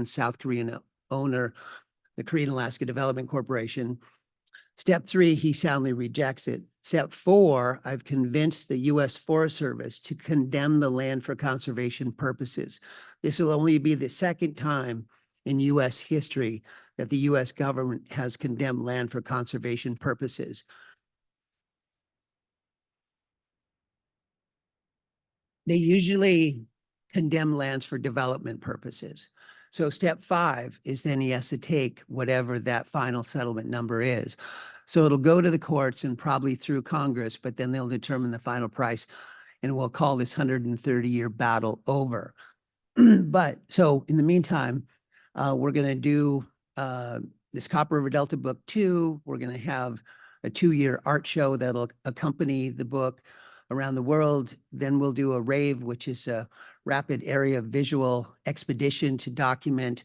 South Korean owner, the Korean Alaska Development Corporation. Step 3, he soundly rejects it. Step 4, I've convinced the U.S. Forest Service to condemn the land for conservation purposes. This will only be the second time in U.S. history that the U.S. government has condemned land for conservation purposes. They usually condemn lands for development purposes. So step 5 is then he has to take whatever that final settlement number is. So it'll go to the courts and probably through Congress, but then they'll determine the final price and we'll call this 130-year battle over. But so in the meantime, we're going to do this Copper River Delta book 2. We're going to have a 2-year art show that'll accompany the book around the world. Then we'll do a rave, which is a rapid area visual expedition to document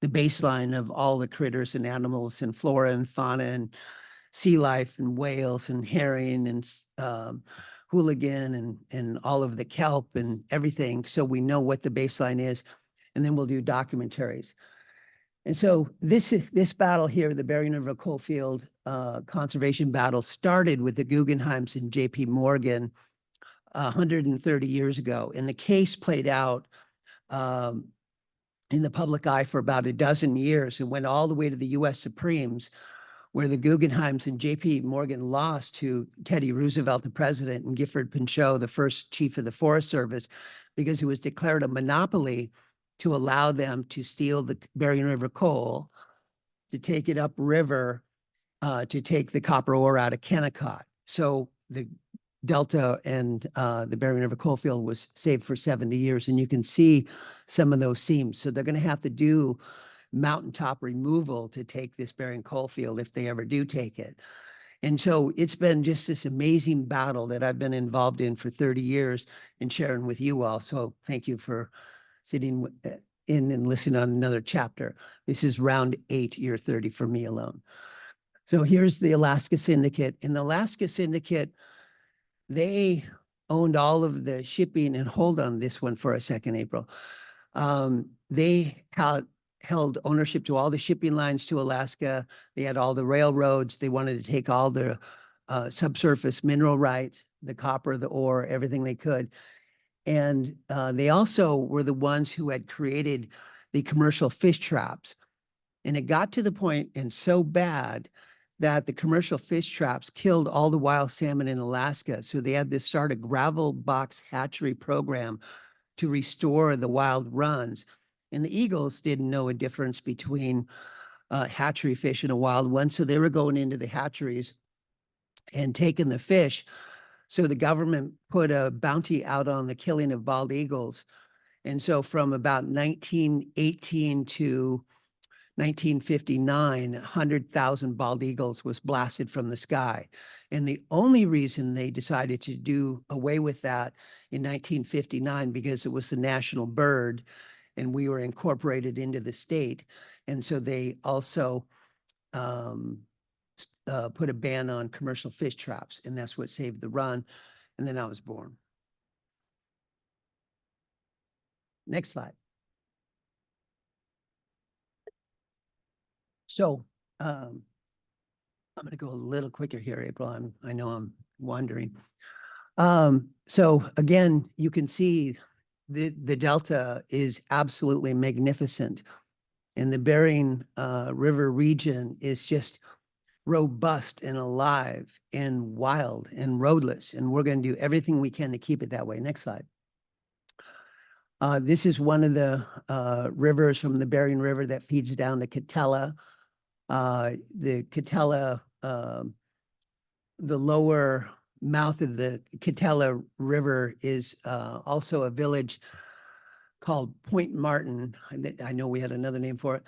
the baseline of all the critters and animals and flora and fauna and sea life and whales and herring and hooligan and all of the kelp and everything. So we know what the baseline is. And then we'll do documentaries. And so this battle here, the Bering River Coalfield conservation battle, started with the Guggenheims and J.P. Morgan 130 years ago. And the case played out in the public eye for about a dozen years and went all the way to the U.S. Supremes, where the Guggenheims and J.P. Morgan lost to Teddy Roosevelt, the president, and Gifford Pinchot, the first chief of the Forest Service, because it was declared a monopoly to allow them to steal the Bering River coal, to take it upriver, to take the copper ore out of Kennecott. So the Delta and the Bering River coalfield was saved for 70 years, and you can see some of those seams. So they're going to have to do mountaintop removal to take this Bering coalfield if they ever do take it. And so it's been just this amazing battle that I've been involved in for 30 years and sharing with you all. So thank you for sitting in and listen on another chapter. This is round 8, year 30 for me alone. So here's the Alaska Syndicate. In the Alaska Syndicate, they owned all of the shipping, and hold on this one for a second, April. They held ownership to all the shipping lines to Alaska. They had all the railroads. They wanted to take all the subsurface mineral rights, the copper, the ore, everything they could. And they also were the ones who had created the commercial fish traps. And it got to the point, and so bad, that the commercial fish traps killed all the wild salmon in Alaska. So they had to start a gravel box hatchery program to restore the wild runs. And the eagles didn't know a difference between hatchery fish and a wild one. So they were going into the hatcheries and taking the fish. So the government put a bounty out on the killing of bald eagles. And so from about 1918 to 1959, 100,000 bald eagles was blasted from the sky. And the only reason they decided to do away with that in 1959, because it was the national bird and we were incorporated into the state. And so they also put a ban on commercial fish traps, and that's what saved the run. And then I was born. Next slide. So I'm going to go a little quicker here, April. I know I'm wandering. So again, you can see the Delta is absolutely magnificent. And the Bering River region is just robust and alive and wild and roadless. And we're going to do everything we can to keep it that way. Next slide. This is one of the rivers from the Bering River that feeds down the Katella. The Katella, the lower mouth of the Katella River is also a village called Point Martin. I know we had another name for it,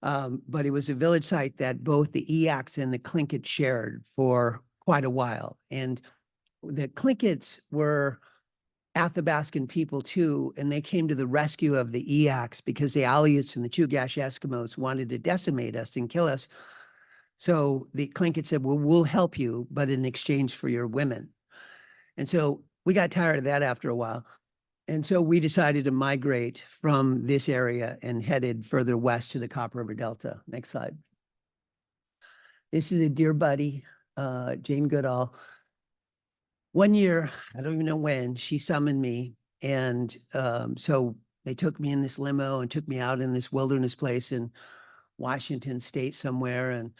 but it was a village site that both the Eyacs and the Tlingits shared for quite a while. And the Tlingits were Athabascan people too, and they came to the rescue of the Eyacs because the Aleuts and the Chugach Eskimos wanted to decimate us and kill us. So the Tlingits said, well, we'll help you, but in exchange for your women. And so we got tired of that after a while. And so we decided to migrate from this area and headed further west to the Copper River Delta. Next slide. This is a dear buddy, Jane Goodall. One year, I don't even know when, she summoned me. And so they took me in this limo and took me out in this wilderness place in Washington State somewhere, and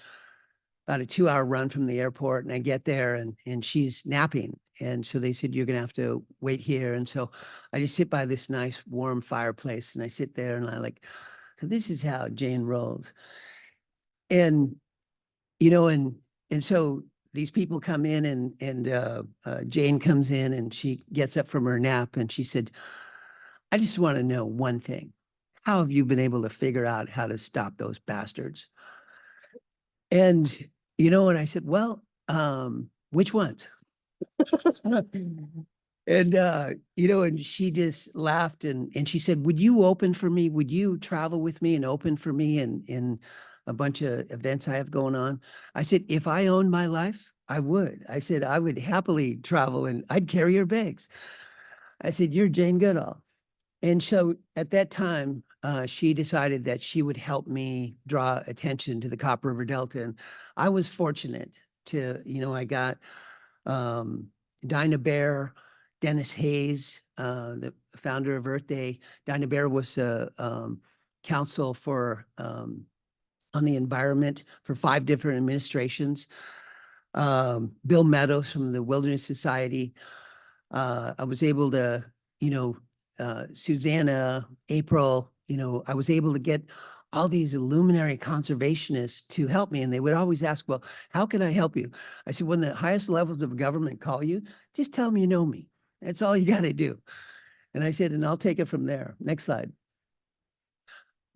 about a 2-hour run from the airport. And I get there and she's napping. And so they said, you're going to have to wait here. And so I just sit by this nice warm fireplace and I sit there and so this is how Jane rolls. And, you know, and so these people come in and Jane comes in and she gets up from her nap and she said, I just want to know one thing. How have you been able to figure out how to stop those bastards? And, you know, and I said, well, which ones? And, you know, and she just laughed and she said, would you open for me? Would you travel with me and open for me in a bunch of events I have going on? I said, if I owned my life, I would. I said, I would happily travel and I'd carry your bags. I said, you're Jane Goodall. And so at that time, she decided that she would help me draw attention to the Copper River Delta. And I was fortunate to, you know, I got Dinah Bear, Dennis Hayes, the founder of Earth Day. Dinah Bear was a counsel for on the environment for 5 different administrations. Bill Meadows from the Wilderness Society. I was able to, you know, Susanna, April, you know, I was able to get all these luminary conservationists to help me. And they would always ask, well, how can I help you? I said, when the highest levels of government call you, just tell them you know me. That's all you got to do. And I said, and I'll take it from there. Next slide.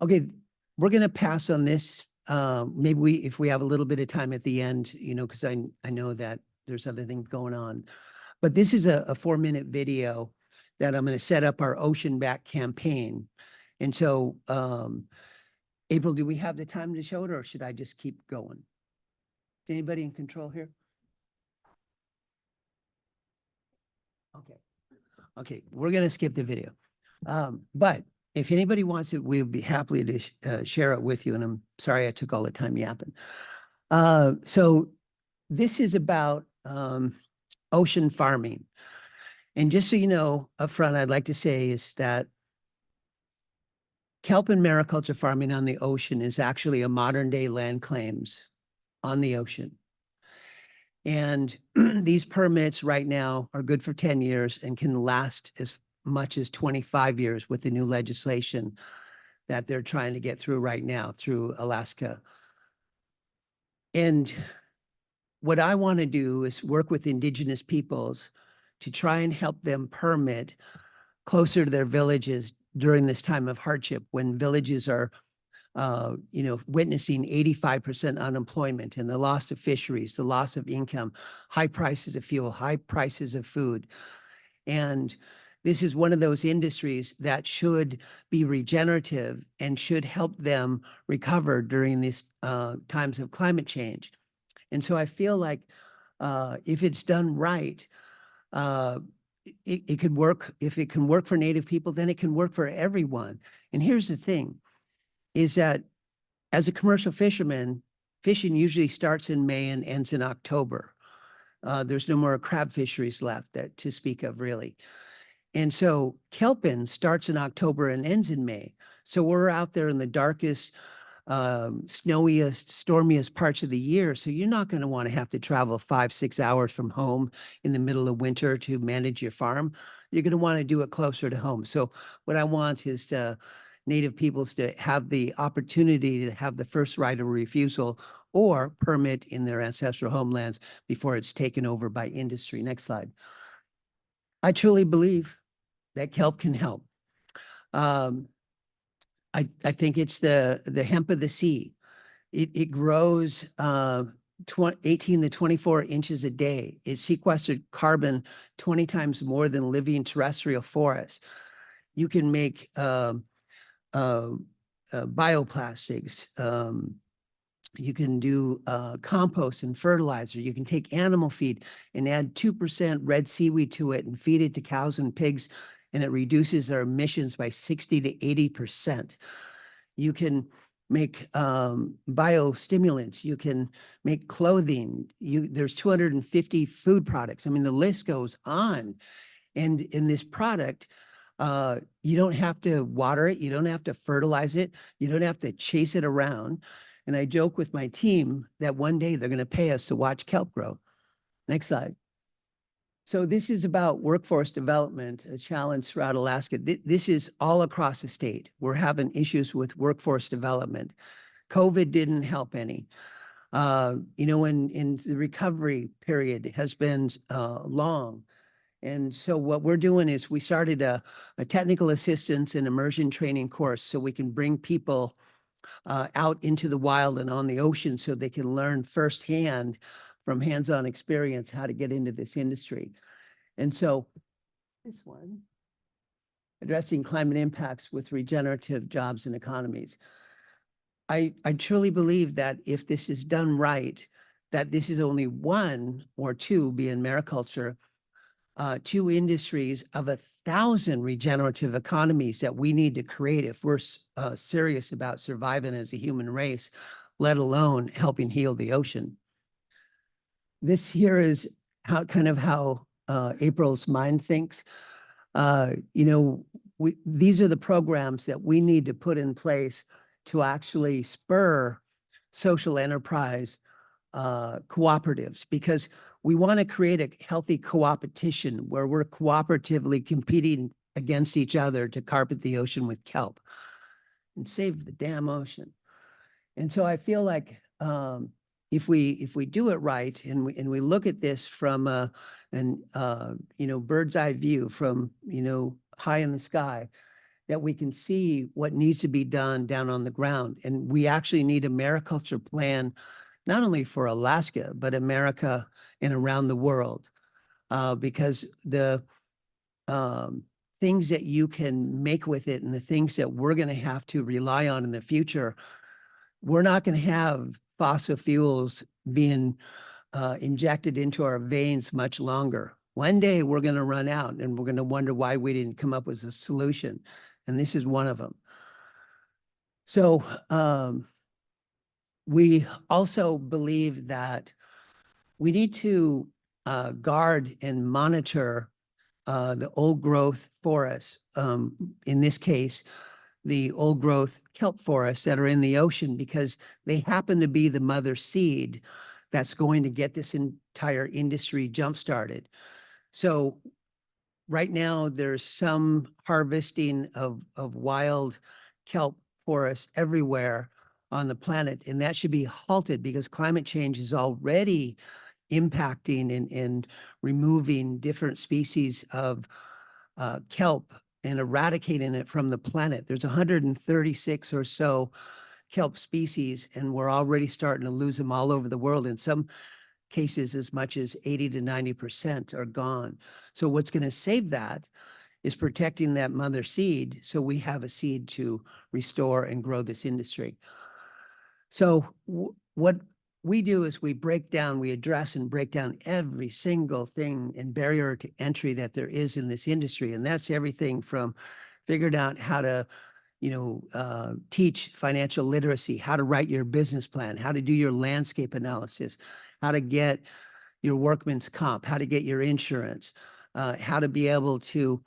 Okay, we're going to pass on this. Maybe if we have a little bit of time at the end, you know, because I know that there's other things going on. But this is a 4-minute video that I'm going to set up our Ocean Back campaign. And so, April, do we have the time to show it, or should I just keep going? Is anybody in control here? Okay. Okay, we're gonna skip the video. But if anybody wants it, we'll be happy to share it with you. And I'm sorry I took all the time yapping. So this is about ocean farming. And just so you know, up front, I'd like to say is that kelp and mariculture farming on the ocean is actually a modern day land claims on the ocean. And these permits right now are good for 10 years and can last as much as 25 years with the new legislation that they're trying to get through right now through Alaska. And what I want to do is work with indigenous peoples to try and help them permit closer to their villages during this time of hardship when villages are witnessing 85% unemployment and the loss of fisheries, the loss of income, high prices of fuel, high prices of food. And this is one of those industries that should be regenerative and should help them recover during these times of climate change. And so I feel like if it's done right, it could work. If it can work for Native people, then it can work for everyone. And here's the thing, is that as a commercial fisherman, fishing usually starts in May and ends in October. There's no more crab fisheries left to speak of, really. And so kelpin starts in October and ends in May. So we're out there in the darkest, snowiest, stormiest parts of the year. So you're not going to want to have to travel 5-6 hours from home in the middle of winter to manage your farm. You're going to want to do it closer to home. So what I want is Native peoples to have the opportunity to have the first right of refusal or permit in their ancestral homelands before it's taken over by industry. Next slide. I truly believe that kelp can help. I think it's the hemp of the sea. It grows 18 to 24 inches a day. It sequestered carbon 20 times more than living terrestrial forests. You can make bioplastics. You can do compost and fertilizer. You can take animal feed and add 2% red seaweed to it and feed it to cows and pigs, and it reduces our emissions by 60 to 80%. You can make biostimulants. You can make clothing. There's 250 food products. I mean, the list goes on. And in this product, you don't have to water it. You don't have to fertilize it. You don't have to chase it around. And I joke with my team that one day they're going to pay us to watch kelp grow. Next slide. So this is about workforce development, a challenge throughout Alaska. This is all across the state. We're having issues with workforce development. COVID didn't help any. In the recovery period has been long. And so what we're doing is we started a technical assistance and immersion training course so we can bring people out into the wild and on the ocean so they can learn firsthand from hands-on experience how to get into this industry. And so this one, addressing climate impacts with regenerative jobs and economies. I truly believe that if this is done right, that this is only one or two, being mariculture, two industries of 1,000 regenerative economies that we need to create if we're serious about surviving as a human race, let alone helping heal the ocean. This here is how April's mind thinks. These are the programs that we need to put in place to actually spur social enterprise cooperatives, because we want to create a healthy co-opetition where we're cooperatively competing against each other to carpet the ocean with kelp and save the damn ocean. And so I feel like if we do it right and we look at this from bird's eye view from high in the sky, that we can see what needs to be done down on the ground. And we actually need a mariculture plan, not only for Alaska, but America and around the world, because things that you can make with it and the things that we're going to have to rely on in the future, we're not going to have fossil fuels being injected into our veins much longer. One day we're going to run out and we're going to wonder why we didn't come up with a solution. And this is one of them. So we also believe that we need to guard and monitor the old growth forests. In this case, the old growth kelp forests that are in the ocean, because they happen to be the mother seed that's going to get this entire industry jump-started. So right now there's some harvesting of wild kelp forests everywhere on the planet, and that should be halted because climate change is already impacting and removing different species of kelp and eradicating it from the planet. There's 136 or so kelp species, and we're already starting to lose them all over the world. In some cases, as much as 80 to 90% are gone. So what's going to save that is protecting that mother seed so we have a seed to restore and grow this industry. So what we do is we address and break down every single thing and barrier to entry that there is in this industry. And that's everything from figuring out how to, teach financial literacy, how to write your business plan, how to do your landscape analysis, how to get your workman's comp, how to get your insurance, how to be able to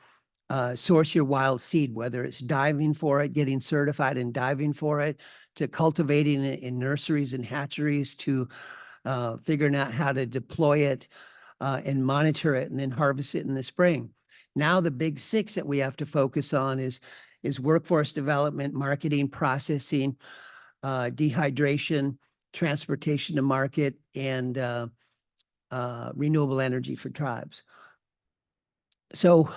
source your wild seed, whether it's diving for it, getting certified and diving for it, to cultivating it in nurseries and hatcheries, to figuring out how to deploy it and monitor it and then harvest it in the spring. Now the big six that we have to focus on is workforce development, marketing, processing, dehydration, transportation to market, and renewable energy for tribes. So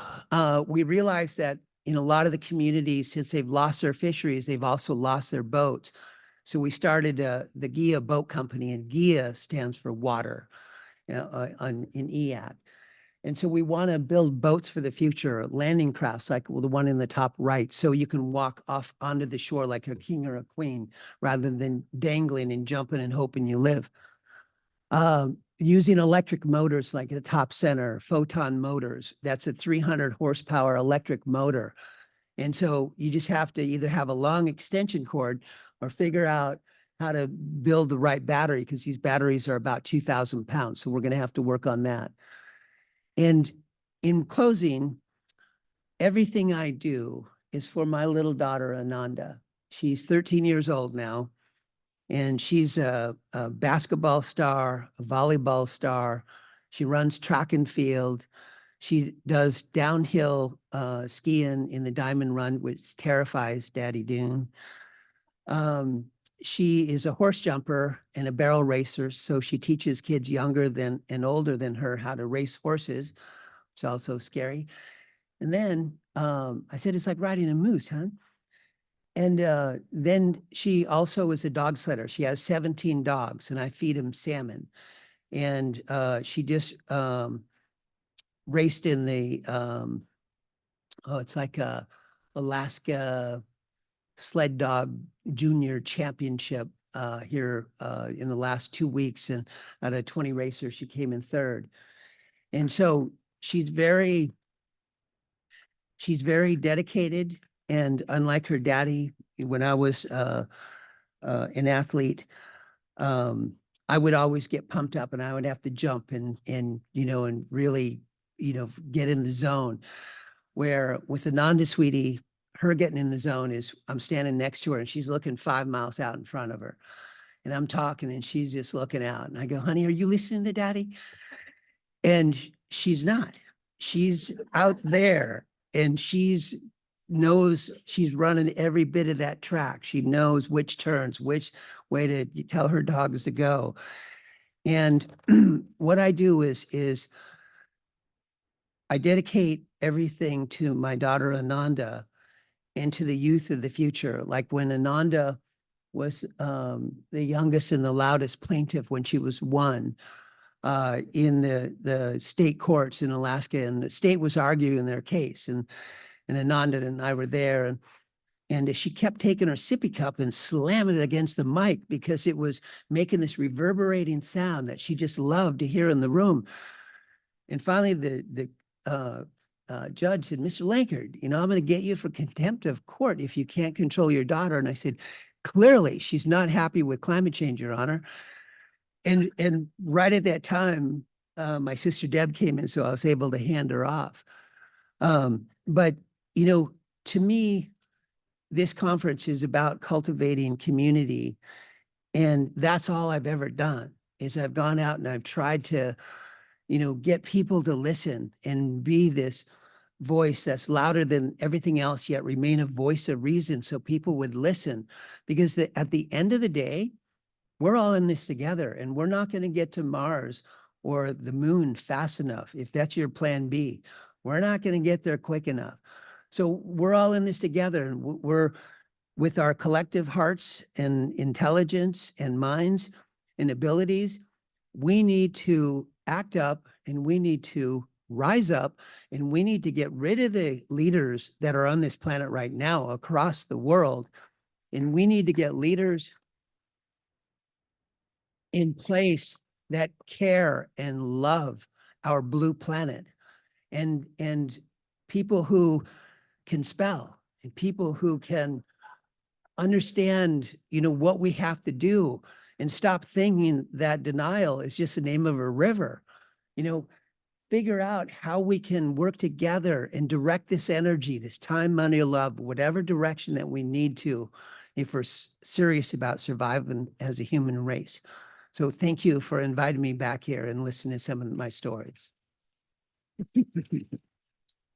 we realized that in a lot of the communities, since they've lost their fisheries, they've also lost their boats. So we started the GIA Boat Company, and GIA stands for water in EAT. And so we want to build boats for the future, landing crafts like the one in the top right, so you can walk off onto the shore like a king or a queen rather than dangling and jumping and hoping you live. Using electric motors like the top center, photon motors. That's a 300 horsepower electric motor. And so you just have to either have a long extension cord or figure out how to build the right battery, because these batteries are about 2,000 pounds. So we're going to have to work on that. And in closing, everything I do is for my little daughter, Ananda. She's 13 years old now. And she's a basketball star, a volleyball star. She runs track and field. She does downhill skiing in the Diamond Run, which terrifies Daddy Dune. She is a horse jumper and a barrel racer, so she teaches kids younger than and older than her how to race horses. It's also scary. And then I said, it's like riding a moose, huh? And then she also is a dog sledder. She has 17 dogs, and I feed them salmon. And she just raced in the, it's like a Alaska sled dog junior championship here in the last 2 weeks. And out of 20 racers, she came in third. And so she's very dedicated. And unlike her daddy, when I was an athlete, I would always get pumped up and I would have to jump and really, get in the zone. Where with Ananda Sweetie, her getting in the zone is I'm standing next to her and she's looking 5 miles out in front of her. And I'm talking and she's just looking out. And I go, honey, are you listening to Daddy? And she's not. She's out there and knows she's running every bit of that track. She knows which turns, which way to tell her dogs to go. And what I do is I dedicate everything to my daughter Ananda and to the youth of the future. Like when Ananda was the youngest and the loudest plaintiff when she was 1 in the state courts in Alaska, and the state was arguing their case. And and Ananda and I were there, and she kept taking her sippy cup and slamming it against the mic because it was making this reverberating sound that she just loved to hear in the room. And finally, the judge said, "Mr. Lankard, I'm going to get you for contempt of court if you can't control your daughter." And I said, "Clearly, she's not happy with climate change, Your Honor." And right at that time, my sister Deb came in, so I was able to hand her off. But to me, this conference is about cultivating community, and that's all I've ever done. Is I've gone out and I've tried to, get people to listen and be this voice that's louder than everything else, yet remain a voice of reason, so people would listen. Because at the end of the day, we're all in this together, and we're not going to get to Mars or the moon fast enough. If that's your plan B, we're not going to get there quick enough. So we're all in this together, and we're, with our collective hearts and intelligence and minds and abilities, we need to act up, and we need to rise up, and we need to get rid of the leaders that are on this planet right now across the world. And we need to get leaders in place that care and love our blue planet, and people who can spell, and people who can understand, what we have to do, and stop thinking that denial is just the name of a river. Figure out how we can work together and direct this energy, this time, money, or love, whatever direction that we need to, if we're serious about surviving as a human race. So thank you for inviting me back here and listening to some of my stories.